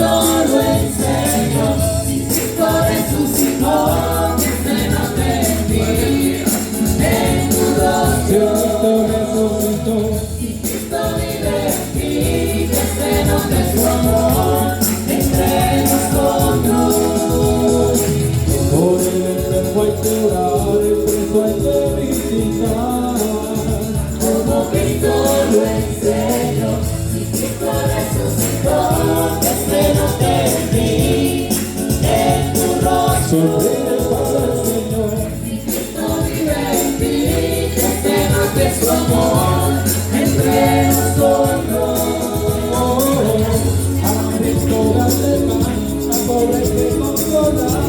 lo enseñó, si Cristo resucitó, que se note en ti, en tu rostro. Si Cristo vive en ti, que se note su amor entre nosotros. Por el enfermo hay que orar, el preso hay que visitar. Como Cristo lo enseñó, si Cristo resucitó, que se note en ti, en tu rostro. Sonríe para el Señor. Si Cristo vive en ti, que se note su amor entre nosotros. A Cristo dale pan, al pobre hay que consolar.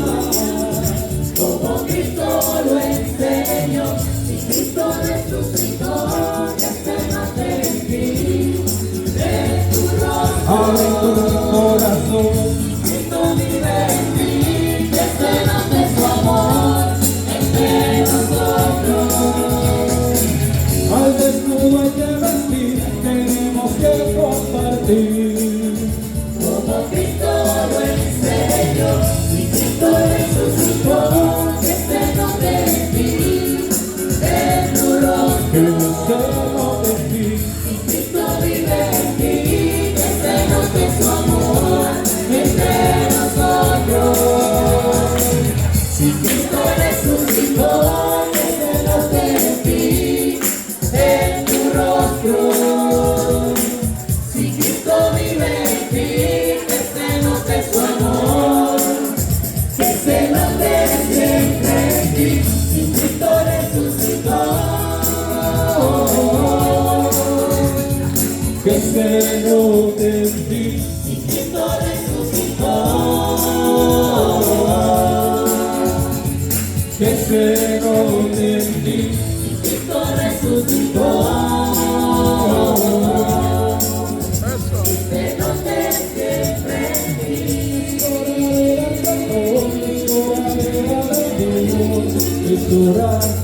Como Cristo lo enseñó, si Cristo resucitó, que se note en ti, en tu rostro. Abre tu corazón. Cristo vive en ti, que se note su amor entre nosotros. Al desnudo hay que vestir, tenemos que compartir. Como Cristo lo enseñó, si Cristo resucitó, que se note en ti, en tu rostro. Que no se note en ti. Si Cristo vive en ti, que se note su amor entre nosotros. Si Cristo resucitó, que se note en ti, en tu rostro. Si Cristo vive en ti, que se note su amor, que se note siempre en ti. Si Cristo resucitó, Que se note en ti. si Cristo resucitó, Que se note en ti. si Cristo resucitó, que se note siempre en ti. Es orar